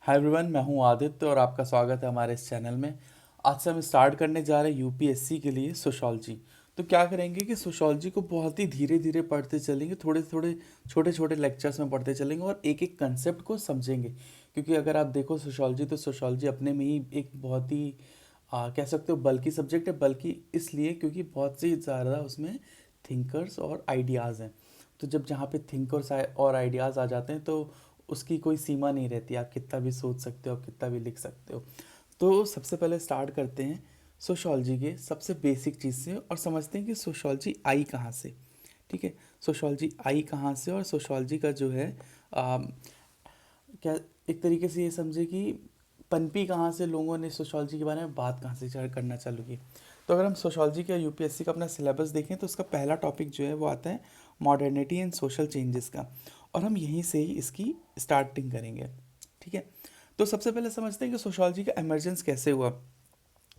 Hi everyone, मैं हूं आदित्य और आपका स्वागत है हमारे इस चैनल में। आज से हम स्टार्ट करने जा रहे हैं यूपीएससी के लिए सोशोलॉजी। तो क्या करेंगे कि सोशोलॉजी को बहुत ही धीरे धीरे पढ़ते चलेंगे, थोड़े थोड़े छोटे छोटे लेक्चर्स में पढ़ते चलेंगे और एक एक कंसेप्ट को समझेंगे। क्योंकि अगर आप देखो सोशोलॉजी, तो सोशोलॉजी अपने में ही एक बहुत ही कह सकते हो बल्कि सब्जेक्ट है। बल्कि इसलिए क्योंकि बहुत से ज़्यादा उसमें थिंकर्स और आइडियाज़ हैं। तो जब जहाँ पे थिंकर्स और आइडियाज़ आ जाते हैं तो उसकी कोई सीमा नहीं रहती, आप कितना भी सोच सकते हो, आप कितना भी लिख सकते हो। तो सबसे पहले स्टार्ट करते हैं सोशोलॉजी के सबसे बेसिक चीज़ से और समझते हैं कि सोशोलॉजी आई कहाँ से। ठीक है, सोशोलॉजी आई कहाँ से और सोशोलॉजी का जो है क्या, एक तरीके से ये समझे कि पनपी कहाँ से, लोगों ने सोशोलॉजी के बारे में बात कहाँ से करना चालू की। तो अगर हम सोशोलॉजी का यूपीएससी का अपना सिलेबस देखें तो उसका पहला टॉपिक जो है वो आता है मॉडर्निटी एंड सोशल चेंजेस का। और हम यहीं से ही इसकी स्टार्टिंग करेंगे। ठीक है, तो सबसे पहले समझते हैं कि सोशोलॉजी का एमर्जेंस कैसे हुआ।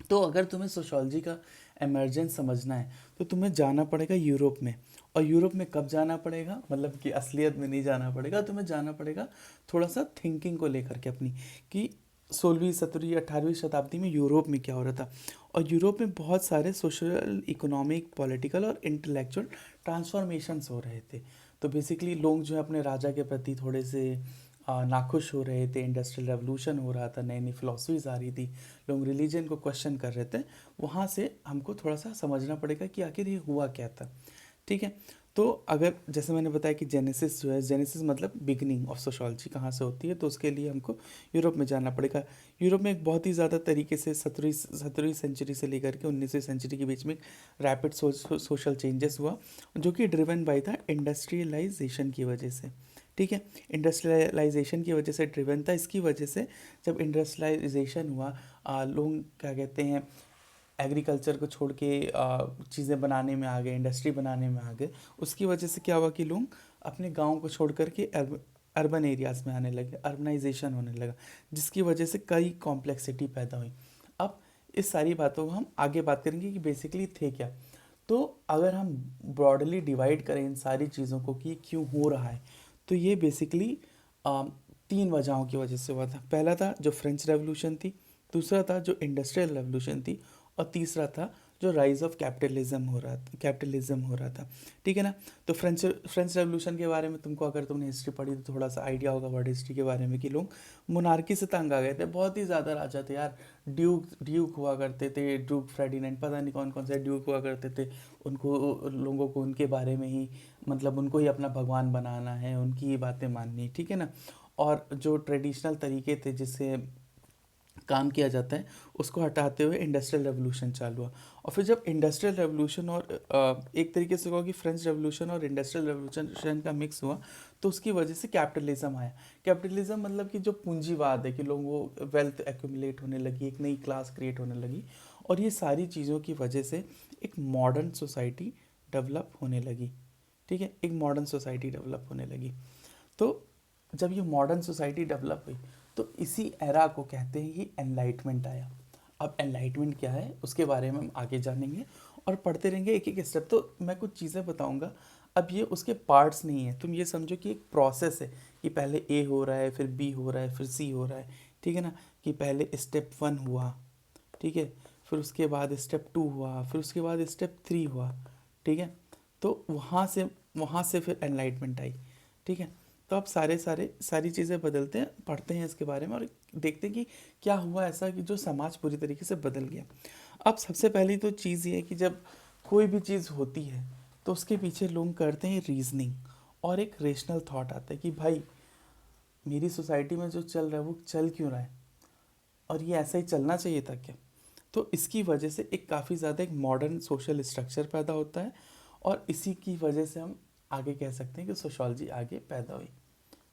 तो अगर तुम्हें सोशोलॉजी का एमर्जेंस समझना है तो तुम्हें जाना पड़ेगा यूरोप में। और यूरोप में कब जाना पड़ेगा, मतलब कि असलियत में नहीं जाना पड़ेगा, तुम्हें जाना पड़ेगा थोड़ा सा थिंकिंग को लेकर के अपनी, कि 16वीं 17वीं 18वीं शताब्दी में यूरोप में क्या हो रहा था। और यूरोप में बहुत सारे सोशल, इकोनॉमिक, पॉलिटिकल और इंटेलेक्चुअल ट्रांसफॉर्मेशंस हो रहे थे। तो बेसिकली लोग जो है अपने राजा के प्रति थोड़े से नाखुश हो रहे थे, इंडस्ट्रियल रेवोल्यूशन हो रहा था, नई नई फिलोसफीज आ रही थी, लोग रिलीजन को क्वेश्चन कर रहे थे। वहाँ से हमको थोड़ा सा समझना पड़ेगा कि आखिर ये हुआ क्या था। ठीक है, तो अगर जैसे मैंने बताया कि जेनेसिस जो है, जेनेसिस मतलब बिगनिंग ऑफ सोशोलॉजी कहाँ से होती है, तो उसके लिए हमको यूरोप में जाना पड़ेगा। यूरोप में एक बहुत ही ज़्यादा तरीके से 17वीं सेंचुरी से लेकर के 19वीं सेंचुरी के बीच में रैपिड सोशल चेंजेस हुआ, जो कि ड्रिवन बाय था इंडस्ट्रियलाइजेशन की वजह से। ठीक है, इंडस्ट्रियलाइजेशन की वजह से ड्रिवन था। इसकी वजह से जब इंडस्ट्रियलाइजेशन हुआ, लोग क्या कहते हैं, एग्रीकल्चर को छोड़ के चीज़ें बनाने में आ गए, इंडस्ट्री बनाने में आ गए। उसकी वजह से क्या हुआ कि लोग अपने गांव को छोड़ करके अर्बन एरियाज़ में आने लगे, अर्बनाइजेशन होने लगा, जिसकी वजह से कई कॉम्प्लेक्सिटी पैदा हुई। अब इस सारी बातों को हम आगे बात करेंगे कि बेसिकली थे क्या। तो अगर हम ब्रॉडली डिवाइड करें इन सारी चीज़ों को कि क्यों हो रहा है, तो ये बेसिकली तीन वजहों की वजह से हुआ था। पहला था जो फ्रेंच रेवोल्यूशन थी, दूसरा था जो इंडस्ट्रियल रेवोल्यूशन थी, और तीसरा था जो राइज ऑफ कैपिटलिज्म हो रहा था। ठीक है ना। तो फ्रेंच रेवोल्यूशन के बारे में तुमको, अगर तुमने हिस्ट्री पढ़ी तो थोड़ा सा आइडिया होगा वर्ल्ड हिस्ट्री के बारे में, कि लोग मोनार्की से तंग आ गए थे। बहुत ही ज़्यादा राजा थे यार, ड्यूक हुआ करते थे, ड्यूक फ्रेडिनेंट, पता नहीं कौन कौन से ड्यूक हुआ करते थे। उनको, लोगों को उनके बारे में ही, मतलब उनको ही अपना भगवान बनाना है, उनकी ही बातें माननी है। ठीक है ना। और जो ट्रेडिशनल तरीके थे जिससे काम किया जाता है, उसको हटाते हुए इंडस्ट्रियल रेवोल्यूशन चालू हुआ। और फिर जब इंडस्ट्रियल रेवोल्यूशन और एक तरीके से कहो कि फ्रेंच रेवोल्यूशन और इंडस्ट्रियल रेवोल्यूशन का मिक्स हुआ, तो उसकी वजह से कैपिटलिज्म आया। कैपिटलिज्म मतलब कि जो पूंजीवाद है, कि लोगों को वेल्थ एक्यूमुलेट होने लगी, एक नई क्लास क्रिएट होने लगी। और ये सारी चीज़ों की वजह से एक मॉडर्न सोसाइटी डेवलप होने लगी। ठीक है, एक मॉडर्न सोसाइटी डेवलप होने लगी। तो जब ये मॉडर्न सोसाइटी डेवलप हुई, तो इसी एरा को कहते हैं कि एनलाइटमेंट आया। अब एनलाइटमेंट क्या है उसके बारे में हम आगे जानेंगे और पढ़ते रहेंगे एक एक स्टेप। तो मैं कुछ चीज़ें बताऊंगा। अब ये उसके पार्ट्स नहीं है, तुम ये समझो कि एक प्रोसेस है, कि पहले ए हो रहा है, फिर बी हो रहा है, फिर सी हो रहा है। ठीक है ना, कि पहले स्टेप 1 हुआ, ठीक है, फिर उसके बाद स्टेप 2 हुआ, फिर उसके बाद स्टेप 3 हुआ। ठीक है, तो वहाँ से फिर एनलाइटमेंट आई। ठीक है, तो अब सारी चीज़ें बदलते हैं, पढ़ते हैं इसके बारे में और देखते हैं कि क्या हुआ ऐसा कि जो समाज पूरी तरीके से बदल गया। अब सबसे पहली तो चीज़ ये है कि जब कोई भी चीज़ होती है तो उसके पीछे लोग करते हैं रीजनिंग, और एक रेशनल थॉट आता है कि भाई मेरी सोसाइटी में जो चल रहा है वो चल क्यों रहा है, और ये ऐसा ही चलना चाहिए था क्या। तो इसकी वजह से एक काफ़ी ज़्यादा एक मॉडर्न सोशल स्ट्रक्चर पैदा होता है, और इसी की वजह से हम आगे कह सकते हैं कि सोशोलॉजी आगे पैदा हुई।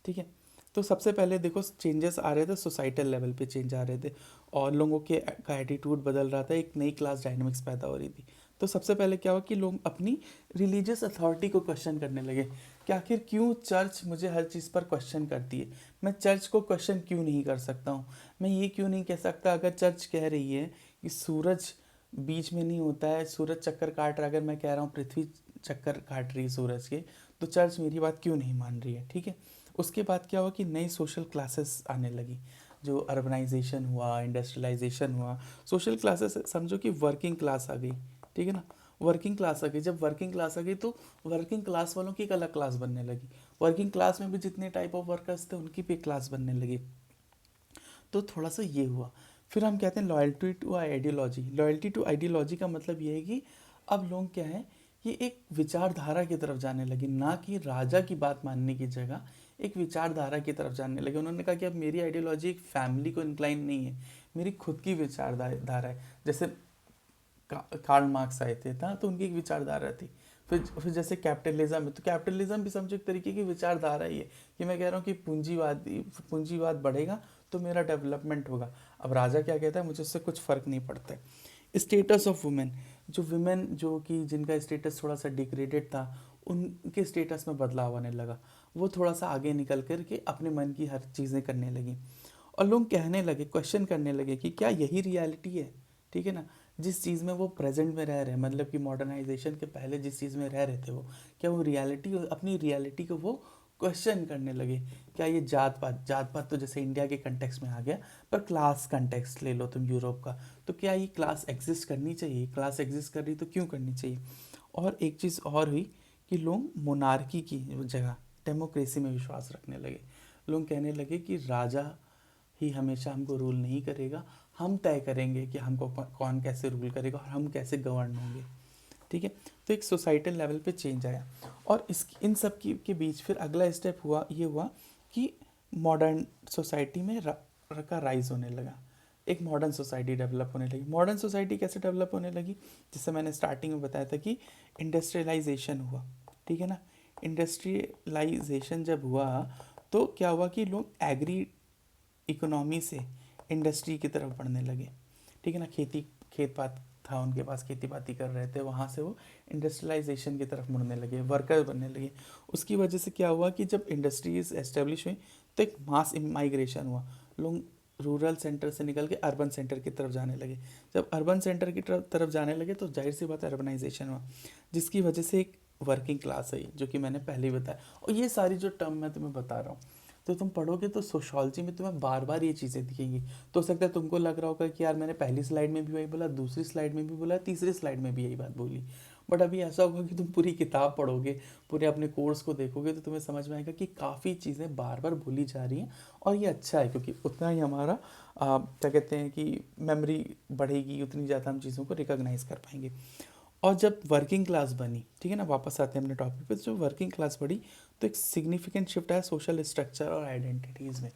ठीक है, तो सबसे पहले देखो चेंजेस आ रहे थे, सोसाइटल लेवल पे चेंज आ रहे थे, और लोगों के का एटीट्यूड बदल रहा था, एक नई क्लास डायनेमिक्स पैदा हो रही थी। तो सबसे पहले क्या हुआ कि लोग अपनी रिलीजियस अथॉरिटी को क्वेश्चन करने लगे, कि आखिर क्यों चर्च मुझे हर चीज़ पर क्वेश्चन करती है, मैं चर्च को क्वेश्चन क्यों नहीं कर सकता हूँ। मैं ये क्यों नहीं कह सकता, अगर चर्च कह रही है कि सूरज बीच में नहीं होता है, सूरज चक्कर काट रहा है, अगर मैं कह रहा हूँ पृथ्वी चक्कर काट रही है सूरज के, तो चर्च मेरी बात क्यों नहीं मान रही है। ठीक है, उसके बाद क्या हुआ कि नई सोशल क्लासेस आने लगी। जो अर्बनाइजेशन हुआ, इंडस्ट्रियलाइजेशन हुआ, सोशल क्लासेस समझो कि वर्किंग क्लास आ गई, ठीक है ना। वर्किंग क्लास आ गई, जब वर्किंग क्लास आ गई तो वर्किंग क्लास वालों की एक अलग क्लास बनने लगी। वर्किंग क्लास में भी जितने टाइप ऑफ वर्कर्स थे उनकी भी एक क्लास बनने लगी। तो थोड़ा सा ये हुआ। फिर हम कहते हैं loyalty to ideology. Loyalty to ideology का मतलब ये है कि अब लोग क्या है, ये एक विचारधारा की तरफ जाने लगे, ना कि राजा की बात मानने की जगह एक विचारधारा की तरफ जाने लगे। उन्होंने कहा कि अब मेरी आइडियोलॉजी एक फैमिली को इंक्लाइन नहीं है, मेरी खुद की विचारधारा है। जैसे कार्ल मार्क्स आए थे ना, तो उनकी एक विचारधारा थी। फिर जैसे कैपिटलिज्म है, तो कैपिटलिज्म भी समझो एक तरीके की विचारधारा ही है कि मैं कह रहा हूँ कि पूंजीवाद बढ़ेगा तो मेरा डेवलपमेंट होगा। अब राजा क्या कहता है, मुझे उससे कुछ फ़र्क नहीं पड़ता है। स्टेटस ऑफ वुमेन, जो वुमेन जो कि जिनका स्टेटस थोड़ा सा डिग्रेडेड था, उनके स्टेटस में बदलाव आने लगा। वो थोड़ा सा आगे निकल कर के अपने मन की हर चीज़ें करने लगी। और लोग कहने लगे, क्वेश्चन करने लगे कि क्या यही रियलिटी है, ठीक है ना। जिस चीज़ में वो प्रेजेंट में रह रहे हैं, मतलब कि मॉडर्नाइजेशन के पहले जिस चीज़ में रह रहे थे वो, क्या वो रियलिटी, अपनी रियलिटी को वो क्वेश्चन करने लगे। क्या ये जात पात तो जैसे इंडिया के कंटेक्स्ट में आ गया, पर क्लास कंटेक्स्ट ले लो तुम यूरोप का, तो क्या ये क्लास एग्जिस्ट करनी चाहिए, क्लास एग्जिस्ट कर रही तो क्यों करनी चाहिए। और एक चीज़ और हुई कि लोग मोनार्की की जगह डेमोक्रेसी में विश्वास रखने लगे। लोग कहने लगे कि राजा ही हमेशा हमको रूल नहीं करेगा, हम तय करेंगे कि हमको कौन कैसे रूल करेगा और हम कैसे गवर्न होंगे, ठीक है। तो एक सोसाइटल लेवल पे चेंज आया। और इस इन सब के बीच फिर अगला स्टेप हुआ कि मॉडर्न सोसाइटी में का राइज होने लगा। एक मॉडर्न सोसाइटी डेवलप होने लगी। मॉडर्न सोसाइटी कैसे डेवलप होने लगी, जैसे मैंने स्टार्टिंग में बताया था कि इंडस्ट्रियलाइजेशन हुआ, ठीक है ना। इंडस्ट्रियलाइजेशन जब हुआ तो क्या हुआ कि लोग एग्री इकोनॉमी से इंडस्ट्री की तरफ बढ़ने लगे, ठीक है ना। खेत पात था उनके पास, खेती बाती कर रहे थे, वहाँ से वो इंडस्ट्रियलाइजेशन की तरफ मुड़ने लगे, वर्कर बनने लगे। उसकी वजह से क्या हुआ कि जब इंडस्ट्रीज एस्टेब्लिश हुई तो एक मास माइग्रेशन हुआ। लोग रूरल सेंटर से निकल के अर्बन सेंटर की तरफ जाने लगे। जब अर्बन सेंटर की तरफ जाने लगे तो जाहिर सी बात है अर्बनाइजेशन हुआ, जिसकी वजह से एक वर्किंग क्लास आई, जो कि मैंने पहले ही बताया। और ये सारी जो टर्म मैं तुम्हें बता रहा हूँ, तो तुम पढ़ोगे तो सोशोलॉजी में तुम्हें बार बार ये चीज़ें दिखेंगी। तो हो सकता है तुमको लग रहा होगा कि यार मैंने पहली स्लाइड में भी वही बोला, दूसरी स्लाइड में भी बोला, तीसरी स्लाइड में भी यही बात बोली। बट अभी ऐसा होगा कि तुम पूरी किताब पढ़ोगे, पूरे अपने कोर्स को देखोगे, तो तुम्हें समझ में आएगा कि काफ़ी चीज़ें बार बार बोली जा रही हैं। और ये अच्छा है, क्योंकि उतना ही हमारा क्या कहते हैं कि मेमोरी बढ़ेगी, उतनी ज़्यादा हम चीज़ों को रिकॉग्नाइज कर पाएंगे। और जब वर्किंग क्लास बनी, ठीक है ना, वापस आते हैं अपने टॉपिक पे, जो वर्किंग क्लास बढ़ी तो एक सिग्निफिकेंट शिफ्ट आया सोशल स्ट्रक्चर और आइडेंटिटीज़ में।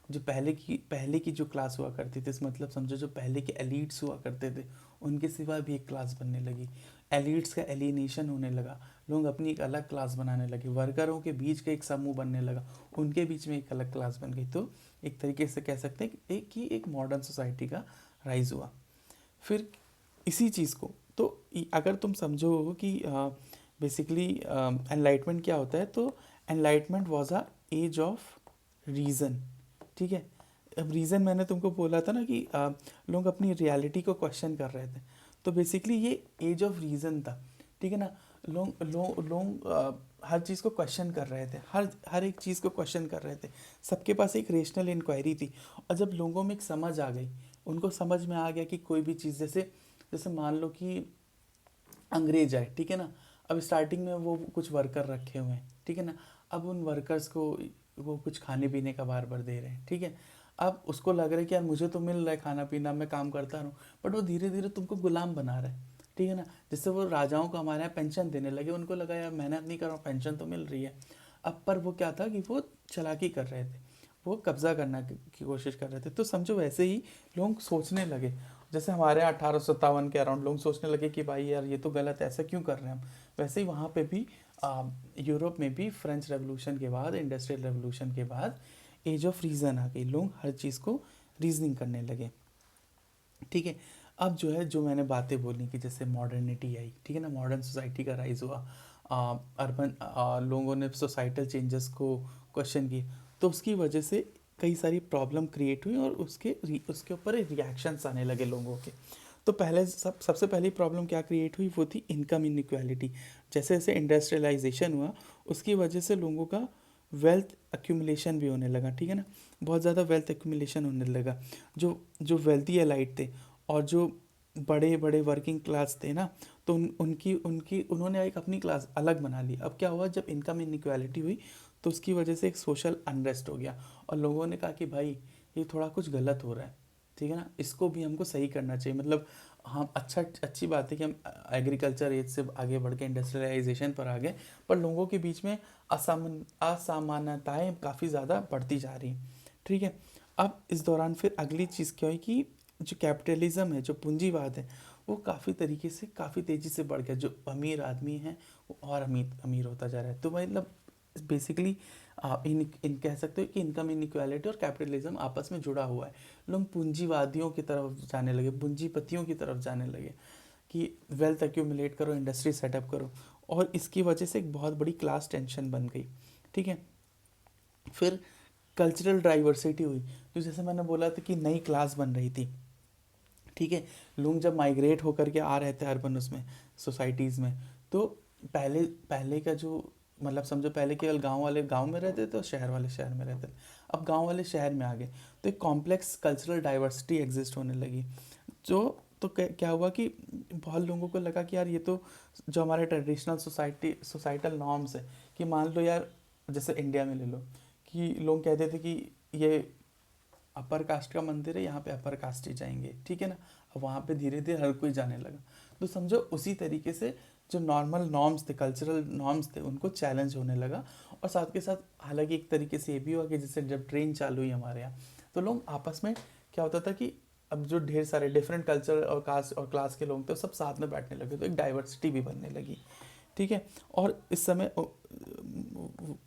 जो पहले की जो क्लास हुआ करती थी, मतलब समझो जो पहले के एलिट्स हुआ करते थे, उनके सिवा भी एक क्लास बनने लगी। एलिट्स का एलिनेशन होने लगा, लोग अपनी एक अलग क्लास बनाने लगे। वर्करों के बीच का एक समूह बनने लगा, उनके बीच में एक अलग क्लास बन गई। तो एक तरीके से कह सकते हैं कि एक मॉडर्न सोसाइटी का राइज हुआ। फिर इसी चीज़ को तो अगर तुम समझो कि बेसिकली एनलाइटमेंट क्या होता है, तो enlightenment was a age of reason, ठीक है। अब रीज़न मैंने तुमको बोला था ना कि लोग अपनी रियलिटी को क्वेश्चन कर रहे थे, तो बेसिकली ये एज ऑफ रीज़न था, ठीक है ना। लोग हर चीज़ को क्वेश्चन कर रहे थे, हर एक चीज़ को क्वेश्चन कर रहे थे। सबके पास एक रेशनल इंक्वायरी थी। और जब लोगों में एक समझ आ गई, उनको समझ में आ गया कि कोई भी चीज़, जैसे जैसे मान लो कि अंग्रेज आए, ठीक है ना। अब स्टार्टिंग में वो कुछ वर्कर रखे हुए हैं, ठीक है ना। अब उन वर्कर्स को वो कुछ खाने पीने का बार बार दे रहे हैं, ठीक है। अब उसको लग रहा है कि यार मुझे तो मिल रहा है खाना पीना, मैं काम करता रहूँ, बट वो धीरे धीरे तुमको गुलाम बना रहा है, ठीक है ना। जैसे वो राजाओं को हमारे यहाँ पेंशन देने लगे, उनको लगा यार मेहनत नहीं कर रहा हूँ, पेंशन तो मिल रही है। अब पर वो क्या था कि वो चालाकी कर रहे थे, वो कब्जा करना की कोशिश कर रहे थे। तो समझो वैसे ही लोग सोचने लगे। जैसे हमारे यहाँ 1857 के अराउंड लोग सोचने लगे कि भाई यार ये तो गलत है, ऐसा क्यों कर रहे हैं हम। वैसे ही वहाँ पे भी यूरोप में भी फ्रेंच रेवोल्यूशन के बाद, इंडस्ट्रियल रेवोल्यूशन के बाद एज ऑफ रीज़न आ गई। लोग हर चीज़ को रीजनिंग करने लगे, ठीक है। अब जो है, जो मैंने बातें बोली कि जैसे मॉडर्निटी आई, ठीक है ना, मॉडर्न सोसाइटी का राइज हुआ, अर्बन लोगों ने सोसाइटल चेंजेस को क्वेश्चन किए, तो उसकी वजह से कई सारी प्रॉब्लम क्रिएट हुई और उसके ऊपर रिएक्शंस आने लगे लोगों के। तो पहले सबसे पहली प्रॉब्लम क्या क्रिएट हुई, वो थी इनकम इनइक्वालिटी। जैसे जैसे इंडस्ट्रियलाइजेशन हुआ, उसकी वजह से लोगों का वेल्थ एक्यूमुलेशन भी होने लगा, ठीक है ना। बहुत ज़्यादा वेल्थ एक्यूमुलेशन होने लगा। जो जो वेल्थी एलाइट थे और जो बड़े बड़े वर्किंग क्लास थे ना, तो उनकी उनकी उन्होंने एक अपनी क्लास अलग बना ली। अब क्या हुआ, जब इनकम इनइक्वालिटी हुई तो उसकी वजह से एक सोशल अनरेस्ट हो गया, और लोगों ने कहा कि भाई ये थोड़ा कुछ गलत हो रहा है, ठीक है ना, इसको भी हमको सही करना चाहिए। मतलब हाँ, अच्छी बात है कि हम एग्रीकल्चर एज से आगे बढ़ के इंडस्ट्रियलाइजेशन पर आ गए, पर लोगों के बीच में असमानताएं काफ़ी ज़्यादा बढ़ती जा रही हैं, ठीक है। अब इस दौरान फिर अगली चीज़ क्या हुई कि जो कैपिटलिज्म है, जो पूंजीवाद है, वो काफ़ी तरीके से काफ़ी तेज़ी से बढ़ गया। जो अमीर आदमी है वो और अमीर अमीर होता जा रहा है। तो मतलब बेसिकली इन कह सकते हो कि इनकम इनइक्वालिटी और कैपिटलिज्म आपस में जुड़ा हुआ है। लोग पूंजीवादियों की तरफ जाने लगे, पूंजीपतियों की तरफ जाने लगे कि वेल्थ एक्यूमुलेट करो, इंडस्ट्री सेटअप करो, और इसकी वजह से एक बहुत बड़ी क्लास टेंशन बन गई, ठीक है। फिर कल्चरल डाइवर्सिटी हुई, तो जैसे मैंने बोला था कि नई क्लास बन रही थी, ठीक है। लोग जब माइग्रेट होकर के आ रहे थे अर्बन उसमें सोसाइटीज़ में, तो पहले पहले का जो मतलब समझो, पहले केवल गांव वाले गांव में रहते थे और शहर वाले शहर में रहते थे। अब गांव वाले शहर में आ गए, तो एक कॉम्प्लेक्स कल्चरल डाइवर्सिटी एग्जिस्ट होने लगी। जो तो क्या हुआ कि बहुत लोगों को लगा कि यार ये तो जो हमारे ट्रेडिशनल सोसाइटल नॉर्म्स है, कि मान लो यार जैसे इंडिया में ले लो, कि लोग कहते थे कि ये अपर कास्ट का मंदिर है, यहाँ पे अपर कास्ट ही जाएंगे, ठीक है ना। अब वहाँ पे धीरे धीरे हर कोई जाने लगा। तो समझो उसी तरीके से जो नॉर्मल नॉर्म्स थे, कल्चरल नॉर्म्स थे, उनको चैलेंज होने लगा। और साथ के साथ हालांकि एक तरीके से ये भी हुआ कि जैसे जब ट्रेन चालू हुई हमारे यहाँ, तो लोग आपस में क्या होता था कि अब जो ढेर सारे डिफरेंट कल्चर और कास्ट और क्लास के लोग थे, वो सब साथ में बैठने लगे, तो एक डाइवर्सिटी भी बनने लगी, ठीक है। और इस समय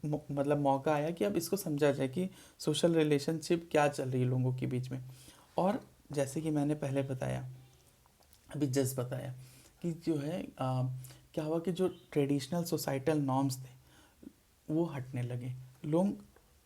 मतलब मौका आया कि अब इसको समझा जाए कि सोशल रिलेशनशिप क्या चल रही है लोगों के बीच में। और जैसे कि मैंने पहले बताया, अभी जस्ट बताया कि जो है क्या हुआ कि जो ट्रेडिशनल सोसाइटल नॉर्म्स थे वो हटने लगे। लोग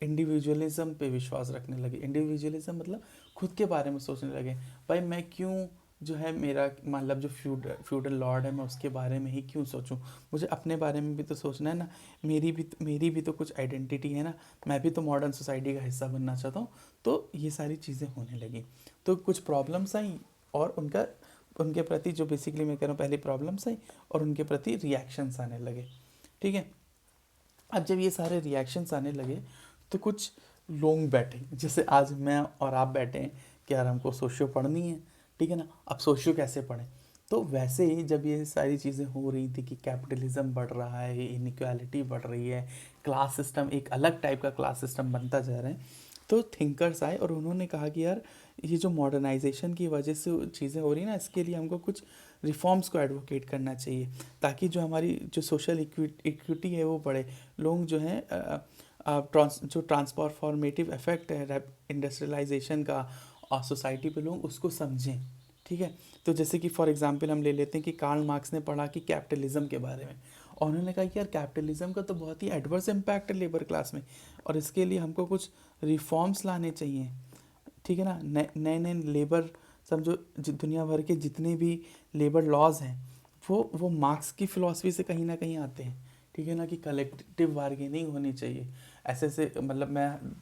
इंडिविजुअलिज्म पे विश्वास रखने लगे। इंडिविजुअलिज्म मतलब खुद के बारे में सोचने लगे, भाई मैं क्यों जो है मेरा मतलब जो फ्यूडल लॉर्ड है, मैं उसके बारे में ही क्यों सोचूं, मुझे अपने बारे में भी तो सोचना है ना। मेरी भी तो कुछ आइडेंटिटी है ना, मैं भी तो मॉडर्न सोसाइटी का हिस्सा बनना चाहता हूँ। तो ये सारी चीज़ें होने लगी, तो कुछ प्रॉब्लम्स आई, और उनके प्रति जो बेसिकली मैं कह रहा हूँ, पहले प्रॉब्लम्स आई और उनके प्रति रिएक्शंस आने लगे, ठीक है। अब जब ये सारे रिएक्शंस आने लगे, तो कुछ लोग बैठे, जैसे आज मैं और आप बैठे हैं कि यार हमको सोशियो पढ़नी है, ठीक है ना। अब सोशियो कैसे पढ़ें, तो वैसे ही जब ये सारी चीज़ें हो रही थी कि कैपिटलिज्म बढ़ रहा है, इनइक्वालिटी बढ़ रही है, क्लास सिस्टम एक अलग टाइप का क्लास सिस्टम बनता जा रहा है, तो थिंकर्स आए और उन्होंने कहा कि यार ये जो मॉडर्नाइजेशन की वजह से चीज़ें हो रही हैं ना, इसके लिए हमको कुछ रिफॉर्म्स को एडवोकेट करना चाहिए, ताकि जो हमारी जो सोशल इक्विटी है वो बढ़े। लोग जो हैं जो ट्रांसफॉर्मेटिव इफेक्ट है इंडस्ट्रियलाइजेशन का और सोसाइटी पे, लोग उसको समझें, ठीक है। तो जैसे कि फॉर एग्जांपल हम ले लेते हैं कि कार्ल मार्क्स ने पढ़ा कि कैपिटलिज्म के बारे में, और उन्होंने कहा कि यार कैपिटलिज्म का तो बहुत ही एडवर्स इम्पैक्ट है लेबर क्लास में, और इसके लिए हमको कुछ रिफॉर्म्स लाने चाहिए, ठीक है ना। नए नए लेबर, समझो दुनिया भर के जितने भी लेबर लॉज हैं, वो मार्क्स की फ़िलॉसफी से कहीं ना कहीं आते हैं, ठीक है ना, कि कलेक्टिव बार्गेनिंग होनी चाहिए। ऐसे मतलब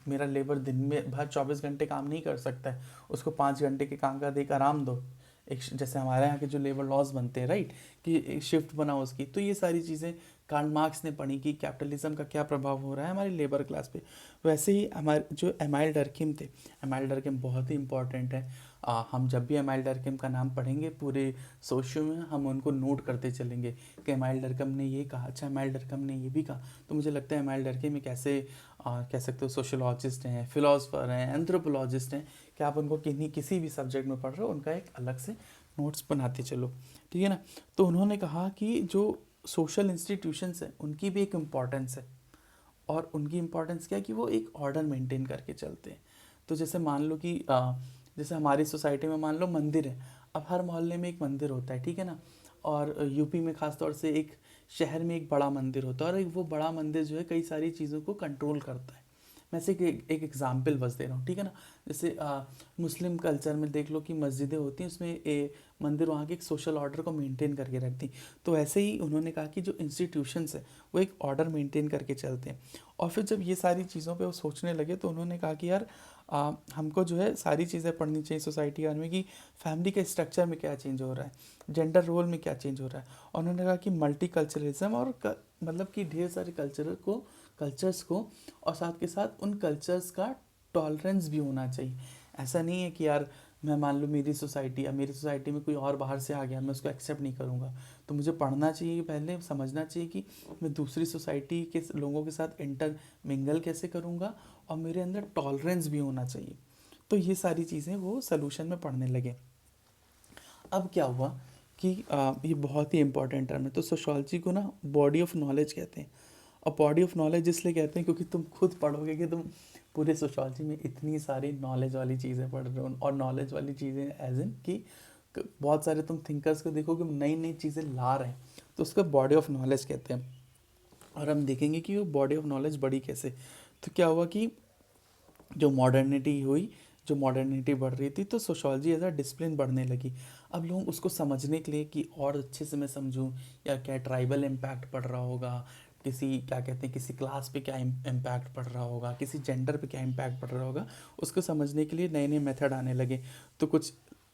मेरा लेबर दिन में भर 24 घंटे काम नहीं कर सकता है, उसको 5 घंटे के काम का एक आराम दो। एक जैसे हमारे यहाँ के जो लेबर लॉज बनते हैं, राइट, कि एक शिफ्ट बनाओ उसकी। तो ये सारी चीज़ें कार्ल मार्क्स ने पढ़ी कि कैपिटलिज्म का क्या प्रभाव हो रहा है हमारी लेबर क्लास पे। वैसे ही हमारे जो एमाइल डर्किम थे, एमाइल डर्किम बहुत ही इंपॉर्टेंट है। हम जब भी एमाइल डर्किम का नाम पढ़ेंगे पूरे सोशियो में, हम उनको नोट करते चलेंगे कि एमाइल डर्किम ने ये कहा, अच्छा एमाइल डर्किम ने ये भी कहा। तो मुझे लगता है एमाइल डर्किम एक ऐसे कह सकते हो सोशोलॉजिस्ट हैं, फिलोसफर हैं, एंथ्रोपोलॉजिस्ट हैं, कि आप उनको किसी भी सब्जेक्ट में पढ़ रहे हो, उनका एक अलग से नोट्स बनाते चलो, ठीक है ना। तो उन्होंने कहा कि जो सोशल इंस्टीट्यूशंस हैं उनकी भी एक इम्पॉर्टेंस है, और उनकी इम्पोर्टेंस क्या है कि वो एक ऑर्डर मेंटेन करके चलते हैं। तो जैसे मान लो कि जैसे हमारी सोसाइटी में मान लो मंदिर है, अब हर मोहल्ले में एक मंदिर होता है, ठीक है ना। और यूपी में ख़ास तौर से एक शहर में एक बड़ा मंदिर होता है, और एक वो बड़ा मंदिर जो है कई सारी चीज़ों को कंट्रोल करता है, मैं से एक एग्जांपल बस दे रहा हूँ, ठीक है ना। जैसे मुस्लिम कल्चर में देख लो कि मस्जिदें होती हैं, उसमें मंदिर वहाँ के एक सोशल ऑर्डर को मेंटेन करके रखती। तो ऐसे ही उन्होंने कहा कि जो इंस्टीट्यूशंस है वो एक ऑर्डर मेंटेन करके चलते हैं। और फिर जब ये सारी चीज़ों पे वो सोचने लगे तो उन्होंने कहा कि यार हमको जो है सारी चीज़ें पढ़नी चाहिए सोसाइटी के बारे में, कि फैमिली के स्ट्रक्चर में क्या चेंज हो रहा है, जेंडर रोल में क्या चेंज हो रहा है। और उन्होंने कहा कि मल्टी कल्चरलिज्म और मतलब कि ढेर सारे कल्चर्स को और साथ के साथ उन कल्चर्स का टॉलरेंस भी होना चाहिए। ऐसा नहीं है कि यार मैं मान लो मेरी सोसाइटी या मेरी सोसाइटी में कोई और बाहर से आ गया, मैं उसको एक्सेप्ट नहीं करूँगा। तो मुझे पढ़ना चाहिए, पहले समझना चाहिए कि मैं दूसरी सोसाइटी के लोगों के साथ इंटर मिंगल कैसे करूँगा, और मेरे अंदर टॉलरेंस भी होना चाहिए। तो ये सारी चीज़ें वो सोल्यूशन में पढ़ने लगे। अब क्या हुआ कि ये बहुत ही इंपॉर्टेंट टर्म है। तो सोशोलॉजी को ना बॉडी ऑफ नॉलेज कहते हैं। और बॉडी ऑफ नॉलेज इसलिए कहते हैं क्योंकि तुम खुद पढ़ोगे कि तुम पूरे सोशोलॉजी में इतनी सारी नॉलेज वाली चीज़ें पढ़ रहे हो, और नॉलेज वाली चीज़ें एज इन कि बहुत सारे तुम थिंकर्स को देखो कि नई नई चीज़ें ला रहे हैं, तो उसको बॉडी ऑफ नॉलेज कहते हैं। और हम देखेंगे कि वो बॉडी ऑफ नॉलेज बढ़ी कैसे। तो क्या हुआ कि जो मॉडर्निटी हुई, जो मॉडर्निटी बढ़ रही थी, तो सोशोलॉजी एज अ डिसिप्लिन बढ़ने लगी। अब लोग उसको समझने के लिए कि और अच्छे से मैं समझूं, या क्या ट्राइबल इम्पैक्ट पड़ रहा होगा, किसी क्या कहते हैं किसी क्लास पे क्या इम्पैक्ट पड़ रहा होगा, किसी जेंडर पे क्या इम्पैक्ट पड़ रहा होगा, उसको समझने के लिए नए नए मेथड आने लगे। तो कुछ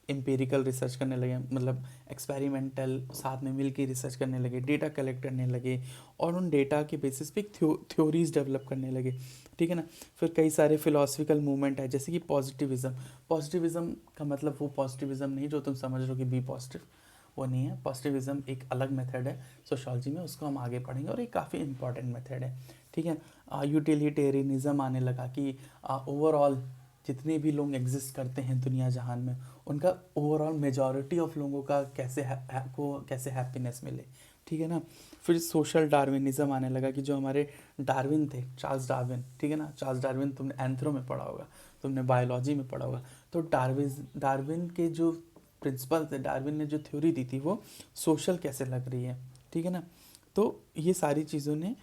एम्पिरिकल रिसर्च करने लगे, मतलब एक्सपेरिमेंटल, साथ में मिल के रिसर्च करने लगे, डेटा कलेक्ट करने लगे, और उन डेटा के बेसिस पे थ्योरीज डेवलप करने लगे, ठीक है ना। फिर कई सारे फिलोसफिकल मूवमेंट है, जैसे कि पॉजिटिविज्म। पॉजिटिविज्म का मतलब वो पॉजिटिविज्म नहीं जो तुम समझ रहे हो कि बी पॉजिटिव, वो नहीं है। पॉजिटिविज्म एक अलग मेथड है सोशोलॉजी में, उसको हम आगे पढ़ेंगे, और एक काफ़ी इंपॉर्टेंट मेथड है, ठीक है। यूटिलिटेरियनिज्म आने लगा कि ओवरऑल जितने भी लोग एग्जिस्ट करते हैं दुनिया जहान में, उनका ओवरऑल मेजॉरिटी ऑफ लोगों का कैसे हैप्पीनेस मिले, ठीक है ना। फिर सोशल डार्विनिज्म आने लगा कि जो हमारे डार्विन थे, चार्ल्स डार्विन, ठीक है ना। चार्ल्स डार्विन तुमने एंथ्रो में पढ़ा होगा, तुमने बायोलॉजी में पढ़ा होगा। तो डार्विन के जो प्रिंसिपल थे, डार्विन ने जो थ्योरी दी थी वो सोशल कैसे लग रही है, ठीक है ना। तो ये सारी चीज़ों ने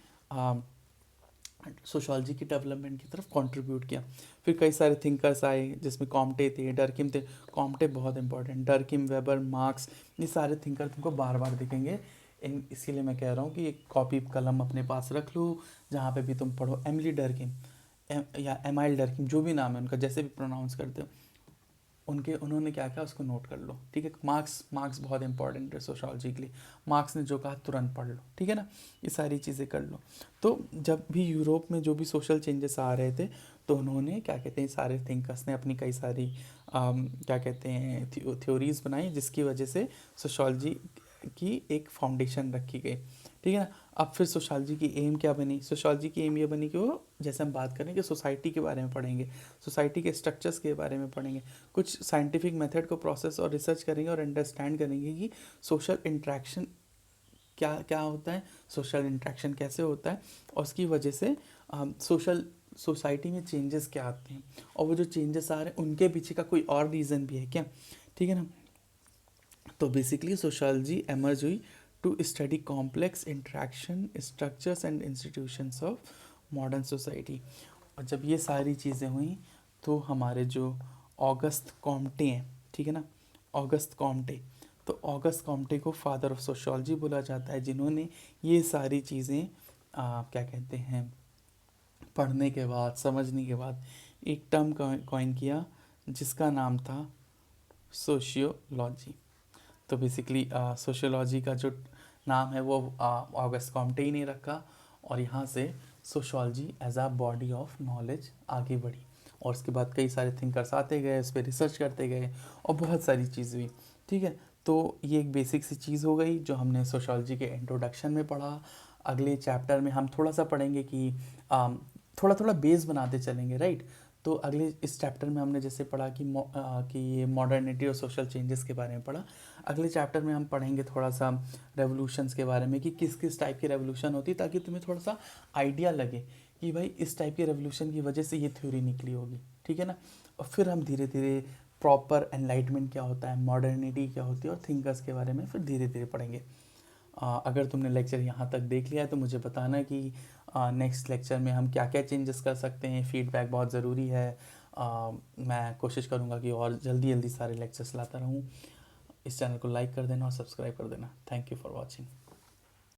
सोशोलॉजी की डेवलपमेंट की तरफ कंट्रीब्यूट किया। फिर कई सारे थिंकर्स आए जिसमें कॉम्टे थे, डर्किम थे। कॉम्टे बहुत इंपॉर्टेंट, डर्किम, वेबर, मार्क्स, ये सारे थिंकर तुमको बार बार दिखेंगे। इसीलिए मैं कह रहा हूँ कि एक कॉपी कलम अपने पास रख लो, जहाँ पे भी तुम पढ़ो। एमिली डर्किम, या एमाइल डर्किम, जो भी नाम है उनका, जैसे भी प्रोनाउंस करते हो, उन्होंने क्या कहा उसको नोट कर लो, ठीक है। मार्क्स बहुत इंपॉर्टेंट है सोशोलॉजी के लिए। मार्क्स ने जो कहा तुरंत पढ़ लो, ठीक है ना। ये सारी चीज़ें कर लो। तो जब भी यूरोप में जो भी सोशल चेंजेस आ रहे थे, तो उन्होंने क्या कहते हैं सारे थिंकर्स ने अपनी कई सारी क्या कहते हैं थ्योरीज बनाई, जिसकी वजह से सोशोलॉजी की एक फाउंडेशन रखी गई, ठीक है ना। अब फिर सोशोलॉजी की एम क्या बनी? सोशोलॉजी की एम ये बनी कि वो, जैसे हम बात करें कि सोसाइटी के बारे में पढ़ेंगे, सोसाइटी के स्ट्रक्चर्स के बारे में पढ़ेंगे, कुछ साइंटिफिक मेथड को प्रोसेस और रिसर्च करेंगे, और अंडरस्टैंड करेंगे कि सोशल इंट्रैक्शन क्या क्या होता है, सोशल इंट्रैक्शन कैसे होता है, और उसकी वजह से सोसाइटी में चेंजेस क्या आते हैं, और वो जो चेंजेस आ रहे हैं उनके पीछे का कोई और रीज़न भी है क्या, ठीक है ना। तो बेसिकली सोशोलॉजी एमर्ज हुई to study complex interaction structures and institutions of modern society. और जब ये सारी चीज़ें हुई, तो हमारे जो ऑगस्ट कॉम्टे हैं, ठीक है ना, ऑगस्ट कॉम्टे, तो ऑगस्ट कॉम्टे को फादर ऑफ सोशोलॉजी बोला जाता है, जिन्होंने ये सारी चीज़ें क्या कहते हैं पढ़ने के बाद, समझने के बाद एक टर्म कॉइन किया, जिसका नाम था सोशियोलॉजी। तो बेसिकली सोशियोलॉजी का जो नाम है वो ऑगस्ट कॉम्टे ही ने रखा, और यहाँ से sociology as a body of knowledge आगे बढ़ी। और उसके बाद कई सारे थिंकर्स आते गए, उस पर रिसर्च करते गए, और बहुत सारी चीज़ हुई, ठीक है। तो ये एक बेसिक सी चीज़ हो गई जो हमने सोशियोलॉजी के इंट्रोडक्शन में पढ़ा। अगले चैप्टर में हम थोड़ा सा पढ़ेंगे कि थोड़ा थोड़ा बेस बनाते चलेंगे, राइट। तो अगले इस चैप्टर में हमने जैसे पढ़ा कि ये मॉडर्निटी और सोशल चेंजेस के बारे में पढ़ा। अगले चैप्टर में हम पढ़ेंगे थोड़ा सा रेवोल्यूशंस के बारे में, कि किस किस टाइप की रेवोल्यूशन होती है, ताकि तुम्हें थोड़ा सा आइडिया लगे कि भाई इस टाइप की रेवोल्यूशन की वजह से ये थ्योरी निकली होगी, ठीक है ना। और फिर हम धीरे धीरे प्रॉपर एनलाइटमेंट क्या होता है, मॉडर्निटी क्या होती है, और थिंकर्स के बारे में फिर धीरे धीरे पढ़ेंगे। अगर तुमने लेक्चर यहाँ तक देख लिया है तो मुझे बताना कि नेक्स्ट लेक्चर में हम क्या क्या चेंजेस कर सकते हैं। फीडबैक बहुत ज़रूरी है। मैं कोशिश करूँगा कि और जल्दी जल्दी सारे लेक्चर्स लाता रहूँ। इस चैनल को लाइक कर देना और सब्सक्राइब कर देना। Thank you for watching.